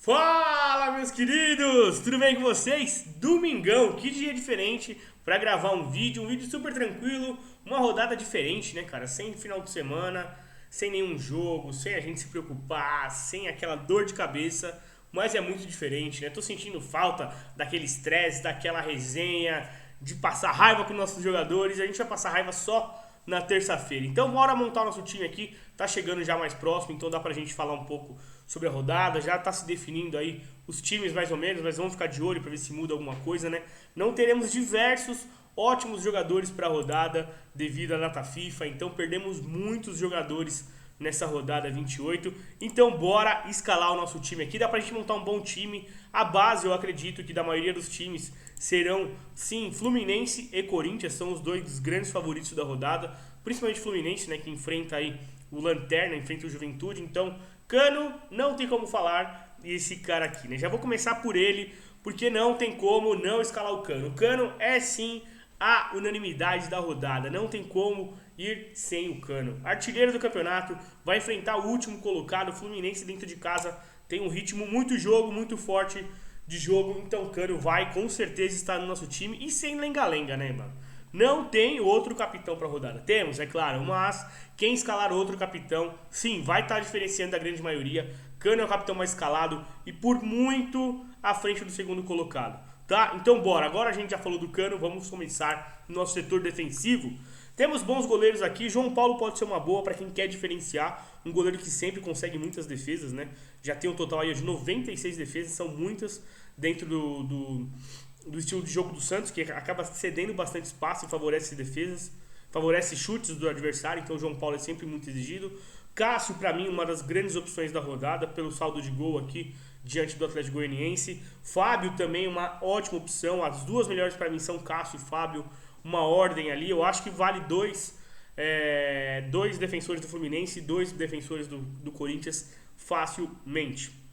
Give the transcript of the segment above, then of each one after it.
Fala, meus queridos! Tudo bem com vocês? Domingão, que dia diferente pra gravar um vídeo super tranquilo, uma rodada diferente, né, cara? Sem final de semana, sem nenhum jogo, sem a gente se preocupar, sem aquela dor de cabeça, mas é muito diferente, né? Tô sentindo falta daquele estresse, daquela resenha, de passar raiva com nossos jogadores. A gente vai passar raiva só na terça-feira. Então bora montar o nosso time aqui, tá chegando já mais próximo, então dá pra gente falar um pouco sobre a rodada, já tá se definindo aí os times mais ou menos, mas vamos ficar de olho pra ver se muda alguma coisa, né? Não teremos diversos ótimos jogadores pra rodada devido à data FIFA, então perdemos muitos jogadores nessa rodada 28. Então bora escalar o nosso time aqui, dá pra gente montar um bom time. A base eu acredito que da maioria dos times serão, sim, Fluminense e Corinthians, são os dois grandes favoritos da rodada, principalmente Fluminense, né, que enfrenta aí o Lanterna, enfrenta o Juventude. Então Cano, não tem como falar esse cara aqui, né? Já vou começar por ele, porque não tem como não escalar o Cano. O Cano é sim a unanimidade da rodada, não tem como ir sem o Cano. Artilheiro do campeonato, vai enfrentar o último colocado, o Fluminense dentro de casa, tem um ritmo muito forte de jogo, então o Cano vai com certeza estar no nosso time e sem lenga-lenga, né, mano? Não tem outro capitão para rodada. Temos, é claro, mas quem escalar outro capitão, sim, vai estar diferenciando da grande maioria. Cano é o capitão mais escalado e por muito à frente do segundo colocado, tá? Então bora, agora a gente já falou do Cano, vamos começar no nosso setor defensivo. Temos bons goleiros aqui, João Paulo pode ser uma boa para quem quer diferenciar, um goleiro que sempre consegue muitas defesas, né? Já tem um total aí de 96 defesas, são muitas dentro do estilo de jogo do Santos, que acaba cedendo bastante espaço e favorece defesas, favorece chutes do adversário, então o João Paulo é sempre muito exigido. Cássio, para mim, uma das grandes opções da rodada, pelo saldo de gol aqui, diante do Atlético Goianiense. Fábio também, uma ótima opção, as duas melhores para mim são Cássio e Fábio, uma ordem ali, eu acho que vale dois defensores do Fluminense e dois defensores do Corinthians facilmente.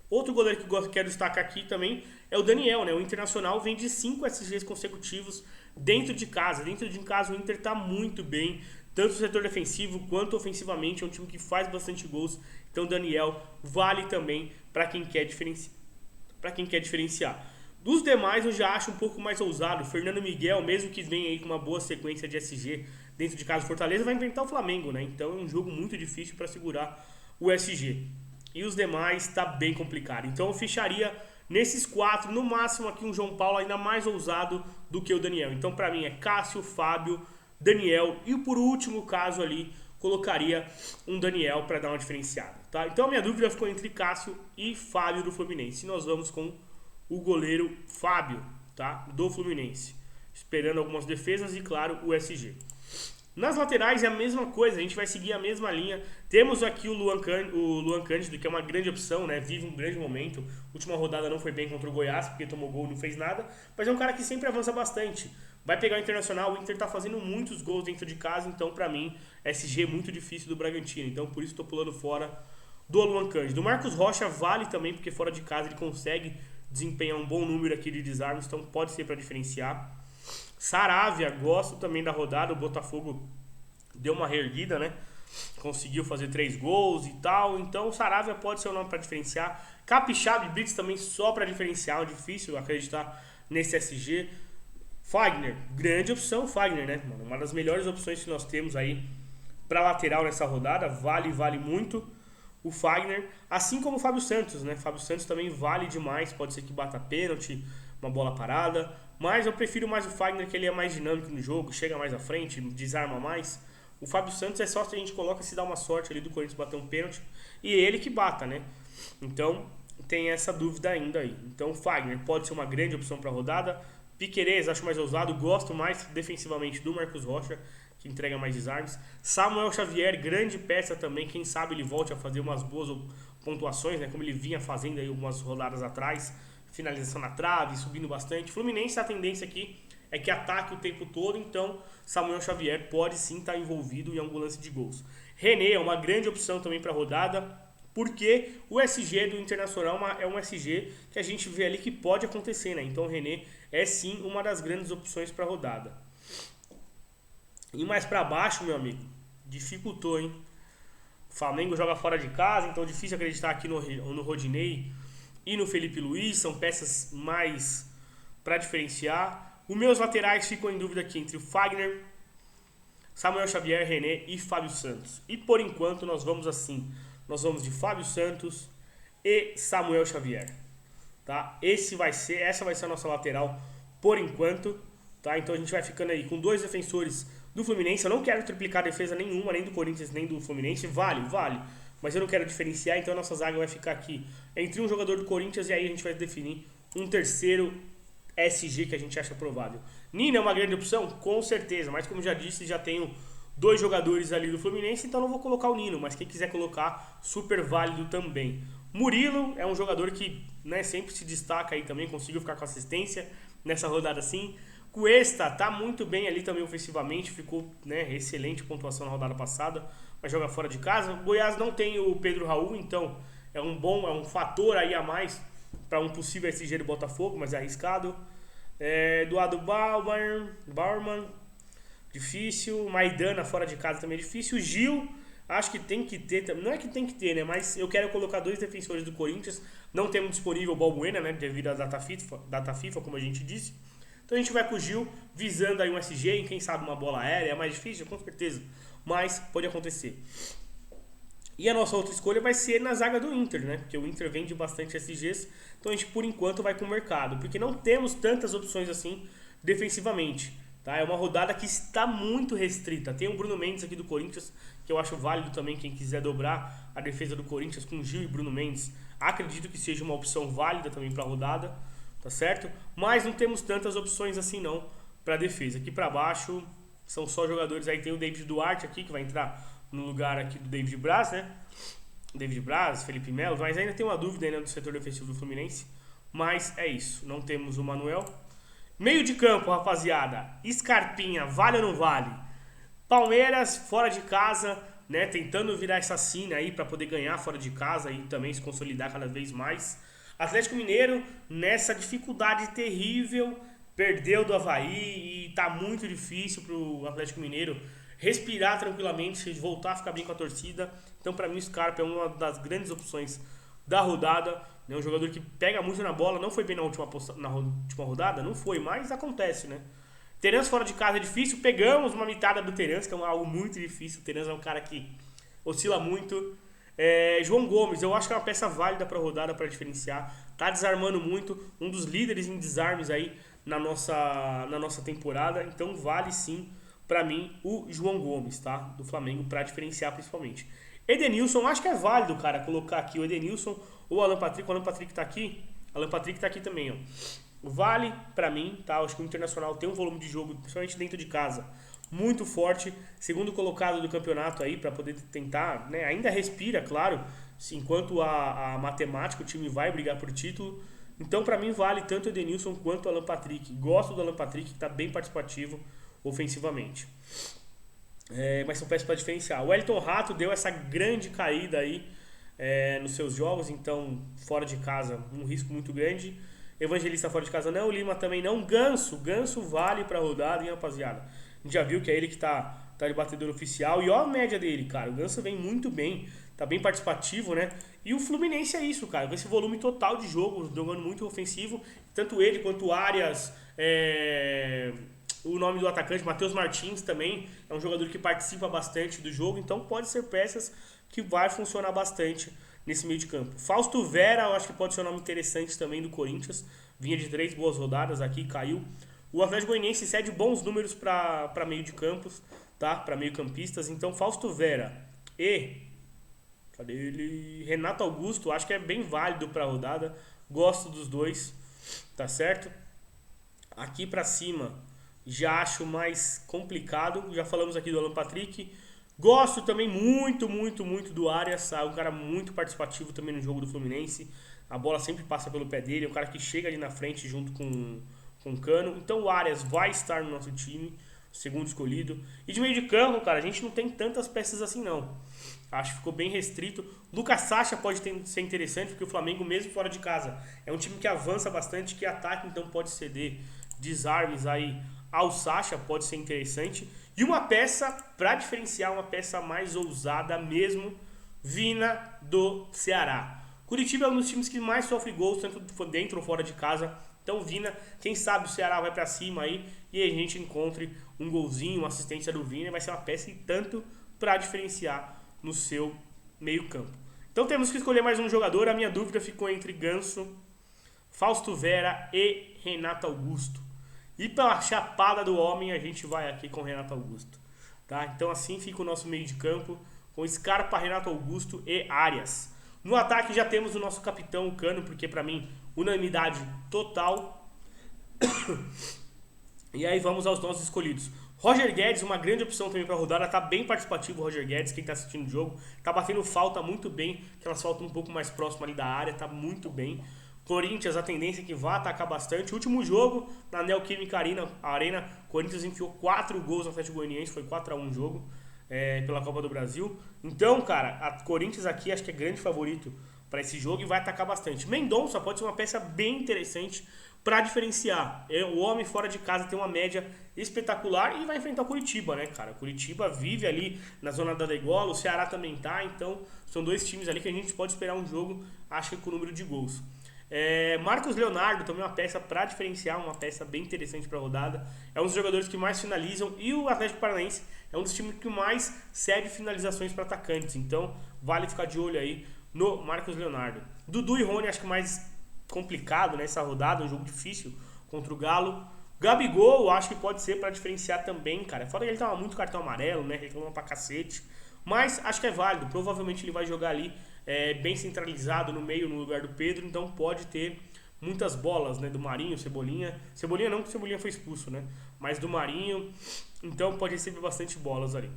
Outro goleiro que eu quero destacar aqui também é o Daniel, né? O Internacional vem de 5 SGs consecutivos dentro de casa. Dentro de casa o Inter está muito bem, tanto no setor defensivo quanto ofensivamente. É um time que faz bastante gols. Então o Daniel vale também para quem quer diferenciar. Dos demais eu já acho um pouco mais ousado. Fernando Miguel, mesmo que venha aí com uma boa sequência de SG dentro de casa, Fortaleza vai enfrentar o Flamengo, né? Então é um jogo muito difícil para segurar o SG. E os demais tá bem complicado. Então eu fecharia nesses quatro, no máximo aqui um João Paulo ainda mais ousado do que o Daniel. Então para mim é Cássio, Fábio, Daniel e por último caso ali colocaria um Daniel para dar uma diferenciada, tá? Então a minha dúvida ficou entre Cássio e Fábio do Fluminense. E nós vamos com o goleiro Fábio, tá? Do Fluminense. Esperando algumas defesas e claro o SG. Nas laterais é a mesma coisa, a gente vai seguir a mesma linha. Temos aqui o Luan Cândido, que é uma grande opção, né? Vive um grande momento. Última rodada não foi bem contra o Goiás, porque tomou gol e não fez nada. Mas é um cara que sempre avança bastante. Vai pegar o Internacional, o Inter tá fazendo muitos gols dentro de casa, então pra mim, SG é muito difícil do Bragantino. Então por isso tô pulando fora do Luan Cândido. O Marcos Rocha vale também, porque fora de casa ele consegue desempenhar um bom número aqui de desarmes, então pode ser para diferenciar. Saravia, gosto também da rodada, o Botafogo deu uma reerguida, né? Conseguiu fazer 3 gols e tal, então o Saravia pode ser o nome para diferenciar. Capixaba e Brits também só para diferenciar, é difícil acreditar nesse SG. Fagner, grande opção, Fagner, né, mano? Uma das melhores opções que nós temos aí para lateral nessa rodada, vale muito o Fagner, assim como o Fábio Santos, né? Fábio Santos também vale demais, pode ser que bata pênalti, uma bola parada, mas eu prefiro mais o Fagner, que ele é mais dinâmico no jogo, chega mais à frente, desarma mais. O Fábio Santos é só se a gente coloca se dá uma sorte ali do Corinthians bater um pênalti e ele que bata, né? Então tem essa dúvida ainda aí. Então o Fagner pode ser uma grande opção para a rodada. Piquerez acho mais ousado, gosto mais defensivamente do Marcos Rocha, que entrega mais desarmes. Samuel Xavier, grande peça também, quem sabe ele volte a fazer umas boas pontuações, né? Como ele vinha fazendo aí algumas rodadas atrás. Finalização na trave, subindo bastante. Fluminense, a tendência aqui é que ataque o tempo todo, então Samuel Xavier pode sim estar envolvido em algum lance de gols. René é uma grande opção também para a rodada, porque o SG do Internacional é um SG que a gente vê ali que pode acontecer, né? Então o René é sim uma das grandes opções para a rodada. E mais para baixo, meu amigo, dificultou, hein? O Flamengo joga fora de casa, então é difícil acreditar aqui no Rodinei. e no Felipe Luiz, são peças mais para diferenciar. Os meus laterais ficam em dúvida aqui entre o Fagner, Samuel Xavier, René e Fábio Santos. E por enquanto nós vamos assim, nós vamos de Fábio Santos e Samuel Xavier, tá? Essa vai ser a nossa lateral por enquanto, tá? Então a gente vai ficando aí com 2 defensores do Fluminense. Eu não quero triplicar defesa nenhuma, nem do Corinthians, nem do Fluminense. Vale, mas eu não quero diferenciar, então a nossa zaga vai ficar aqui entre um jogador do Corinthians e aí a gente vai definir um terceiro SG que a gente acha provável. Nino é uma grande opção? Com certeza, mas como já disse, já tenho 2 jogadores ali do Fluminense, então não vou colocar o Nino, mas quem quiser colocar, super válido também. Murilo é um jogador que, né, sempre se destaca aí também, conseguiu ficar com assistência nessa rodada assim. Cuesta tá muito bem ali também ofensivamente, ficou, né, excelente pontuação na rodada passada, mas joga fora de casa. O Goiás não tem o Pedro Raul, então é um fator aí a mais para um possível SG do Botafogo, mas é arriscado. Eduardo Bauerman, difícil. Maidana fora de casa também é difícil. Gil, acho que tem que ter, não é que tem que ter, né, mas eu quero colocar 2 defensores do Corinthians. Não temos disponível o Balbuena, né, devido à data FIFA, como a gente disse. Então a gente vai com o Gil, visando aí um SG, quem sabe uma bola aérea, é mais difícil, com certeza, mas pode acontecer. E a nossa outra escolha vai ser na zaga do Inter, né? Porque o Inter vende bastante SGs, então a gente por enquanto vai com o mercado, porque não temos tantas opções assim defensivamente, tá? É uma rodada que está muito restrita. Tem o Bruno Mendes aqui do Corinthians, que eu acho válido também, quem quiser dobrar a defesa do Corinthians com Gil e Bruno Mendes, acredito que seja uma opção válida também para a rodada, tá certo? Mas não temos tantas opções assim não para defesa. Aqui para baixo são só jogadores, aí tem o David Duarte aqui, que vai entrar no lugar aqui do David Braz, né? David Braz, Felipe Melo, mas ainda tem uma dúvida ainda do setor defensivo do Fluminense. Mas é isso, não temos o Manuel. Meio de campo, rapaziada. Scarpinha, vale ou não vale? Palmeiras, fora de casa, né? Tentando virar essa cena aí para poder ganhar fora de casa e também se consolidar cada vez mais. Atlético Mineiro, nessa dificuldade terrível, perdeu do Avaí e tá muito difícil pro Atlético Mineiro respirar tranquilamente, voltar a ficar bem com a torcida. Então, para mim, o Scarpa é uma das grandes opções da rodada, né? Um jogador que pega muito na bola, não foi bem na última rodada, não foi, mas acontece, né? Terence fora de casa é difícil, pegamos uma mitada do Terence, que é algo muito difícil. O Terence é um cara que oscila muito. João Gomes, eu acho que é uma peça válida para a rodada, para diferenciar. Tá desarmando muito, um dos líderes em desarmes aí na nossa temporada, então vale sim para mim o João Gomes, tá? Do Flamengo, para diferenciar principalmente. Edenilson, acho que é válido, cara, colocar aqui o Edenilson ou o Alan Patrick. O Alan Patrick tá aqui. Alan Patrick tá aqui também, ó. Vale para mim, tá? Acho que o Internacional tem um volume de jogo, principalmente dentro de casa, muito forte. Segundo colocado do campeonato aí, para poder tentar, né? Ainda respira, claro, enquanto a matemática, o time vai brigar por título. Então, para mim, vale tanto o Edenilson quanto o Alan Patrick. Gosto do Alan Patrick, que tá bem participativo ofensivamente. Mas são peças para diferenciar. O Wellington Rato deu essa grande caída aí nos seus jogos, então fora de casa um risco muito grande. Evangelista fora de casa não, o Lima também não. Ganso vale para rodada, hein, rapaziada? A gente já viu que é ele que tá de batedor oficial. E ó a média dele, cara. O Ganso vem muito bem, tá bem participativo, né? E o Fluminense é isso, cara. Com esse volume total de jogo, jogando muito ofensivo. Tanto ele quanto o Arias, o nome do atacante, Matheus Martins, também é um jogador que participa bastante do jogo, então pode ser peças que vai funcionar bastante nesse meio de campo. Fausto Vera, eu acho que pode ser um nome interessante também do Corinthians, vinha de 3 boas rodadas aqui, caiu. O Atlético Goianiense cede bons números para meio de campos, tá? Para meio campistas, então Fausto Vera e cadê ele? Renato Augusto, acho que é bem válido para a rodada, gosto dos dois, tá certo? Aqui para cima já acho mais complicado. Já falamos aqui do Alan Patrick. Gosto também muito do Arias. É um cara muito participativo também no jogo do Fluminense. A bola sempre passa pelo pé dele. É um cara que chega ali na frente junto com o Cano. Então o Arias vai estar no nosso time, segundo escolhido. E de meio de campo, cara, a gente não tem tantas peças assim não. Acho que ficou bem restrito. Lucas Sacha pode ser interessante, porque o Flamengo, mesmo fora de casa, é um time que avança bastante, que ataca, então pode ceder desarmes aí ao Sacha, pode ser interessante. E uma peça para diferenciar, uma peça mais ousada mesmo, Vina do Ceará. Curitiba é um dos times que mais sofre gols, tanto dentro ou fora de casa. Então, Vina, quem sabe o Ceará vai pra cima aí e a gente encontre um golzinho, uma assistência do Vina. Vai ser uma peça e tanto pra diferenciar no seu meio campo. Então, temos que escolher mais um jogador. A minha dúvida ficou entre Ganso, Fausto Vera e Renato Augusto. E pela chapada do homem, a gente vai aqui com Renato Augusto. Tá? Então, assim fica o nosso meio de campo, com Scarpa, Renato Augusto e Arias. No ataque já temos o nosso capitão, o Cano, porque pra mim, unanimidade total. E aí vamos aos nossos escolhidos. Roger Guedes, uma grande opção também pra rodada, tá bem participativo o Roger Guedes, quem tá assistindo o jogo. Tá batendo falta muito bem, aquelas faltas um pouco mais próximas ali da área, tá muito bem. Corinthians, a tendência é que vai atacar bastante. O último jogo, na Neoquímica Arena, Corinthians enfiou 4 gols no Atlético Goianiense, foi 4-1 o jogo. Pela Copa do Brasil. Então, cara, a Corinthians aqui acho que é grande favorito para esse jogo e vai atacar bastante. Mendonça pode ser uma peça bem interessante para diferenciar. O homem fora de casa tem uma média espetacular e vai enfrentar o Curitiba, né, cara? O Curitiba vive ali na zona da degola, o Ceará também tá, então são dois times ali que a gente pode esperar um jogo, acho que com o número de gols. Marcos Leonardo também é uma peça para diferenciar, uma peça bem interessante para a rodada. É um dos jogadores que mais finalizam e o Atlético Paranaense é um dos times que mais cede finalizações para atacantes. Então vale ficar de olho aí no Marcos Leonardo. Dudu e Rony acho que mais complicado nessa rodada, um jogo difícil contra o Galo. Gabigol acho que pode ser para diferenciar também, cara. Fora que ele tava muito cartão amarelo, né? Reclamando pra cacete. Mas acho que é válido. Provavelmente ele vai jogar ali bem centralizado no meio, no lugar do Pedro. Então pode ter muitas bolas, né? Do Marinho, Cebolinha. Cebolinha não, porque o Cebolinha foi expulso, né? Mas do Marinho. Então pode receber bastante bolas ali.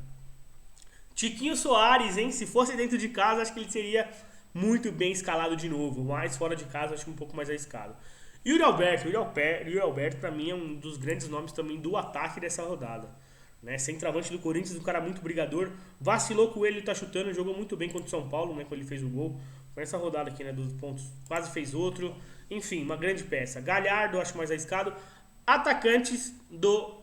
Tiquinho Soares, hein? Se fosse dentro de casa, acho que ele seria muito bem escalado de novo. Mas fora de casa, acho que um pouco mais arriscado. Yuri Alberto pra mim é um dos grandes nomes também do ataque dessa rodada. Né? Centroavante do Corinthians, um cara muito brigador. Vacilou com ele tá chutando, jogou muito bem contra o São Paulo, né? Quando ele fez o gol. Foi essa rodada aqui, né? Dos pontos, quase fez outro. Enfim, uma grande peça. Galhardo, acho mais arriscado. Atacantes do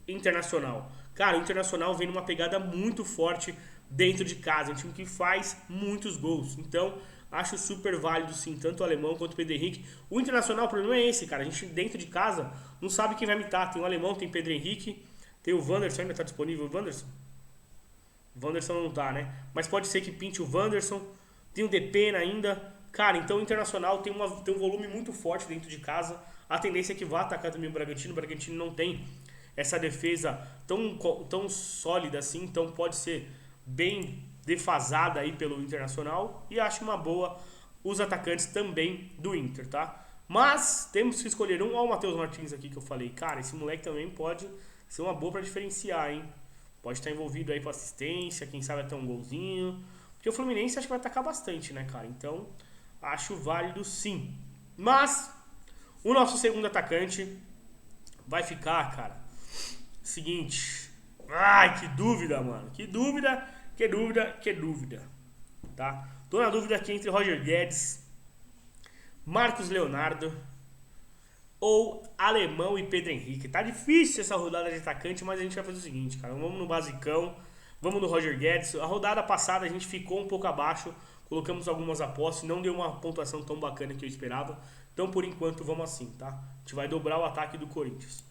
Internacional. Cara, o Internacional vem numa pegada muito forte dentro de casa. É um time que faz muitos gols. Então, acho super válido sim, tanto o Alemão quanto o Pedro Henrique. O Internacional, o problema é esse, cara. A gente dentro de casa não sabe quem vai imitar. Tem o Alemão, tem o Pedro Henrique, tem o Wanderson, ainda tá disponível o Wanderson? O Wanderson não tá, né? Mas pode ser que pinte o Wanderson. Tem o Depena ainda. Cara, então o Internacional tem um volume muito forte dentro de casa. A tendência é que vá atacar também o Bragantino. O Bragantino não tem essa defesa tão sólida assim, então pode ser bem defasada aí pelo Internacional. E acho uma boa os atacantes também do Inter, tá? Mas temos que escolher um. Olha o Matheus Martins aqui que eu falei. Cara, esse moleque também pode ser uma boa pra diferenciar, hein? Pode estar envolvido aí com assistência, quem sabe até um golzinho. Porque o Fluminense acho que vai atacar bastante, né, cara? Então, acho válido sim. Mas, o nosso segundo atacante vai ficar, cara, seguinte. Ai, que dúvida, mano. Que dúvida. Tá? Tô na dúvida aqui entre Roger Guedes, Marcos Leonardo ou Alemão e Pedro Henrique. Tá difícil essa rodada de atacante, mas a gente vai fazer o seguinte, cara. Vamos no basicão, vamos no Roger Guedes. A rodada passada a gente ficou um pouco abaixo, colocamos algumas apostas, não deu uma pontuação tão bacana que eu esperava. Então, por enquanto, vamos assim, tá? A gente vai dobrar o ataque do Corinthians.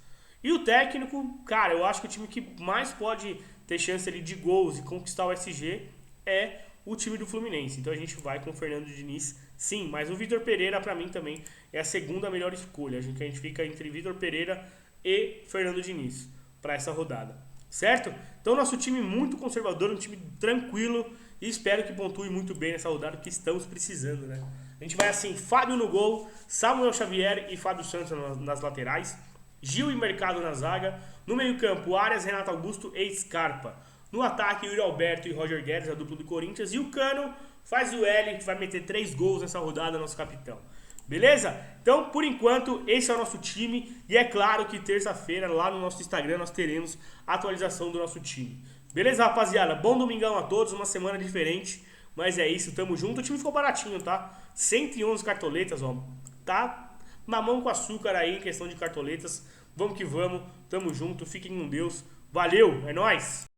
E o técnico, cara, eu acho que o time que mais pode ter chance ali de gols e conquistar o SG é o time do Fluminense. Então a gente vai com o Fernando Diniz, sim, mas o Vitor Pereira pra mim também é a segunda melhor escolha. A gente fica entre Vitor Pereira e Fernando Diniz para essa rodada, certo? Então nosso time muito conservador, um time tranquilo e espero que pontue muito bem nessa rodada, porque estamos precisando, né? A gente vai assim, Fábio no gol, Samuel Xavier e Fábio Santos nas laterais, Gil e Mercado na zaga, no meio campo Arias, Renato Augusto e Scarpa. No ataque, Yuri Alberto e Roger Guedes, a dupla do Corinthians. E o Cano faz o L, que vai meter 3 gols nessa rodada, nosso capitão. Beleza? Então, por enquanto, esse é o nosso time. E é claro que terça-feira, lá no nosso Instagram, nós teremos a atualização do nosso time. Beleza, rapaziada? Bom domingão a todos, uma semana diferente. Mas é isso, tamo junto. O time ficou baratinho, tá? 111 cartoletas, ó. Tá na mão com açúcar aí, em questão de cartoletas. Vamos que vamos, tamo junto, fiquem com Deus. Valeu, é nóis!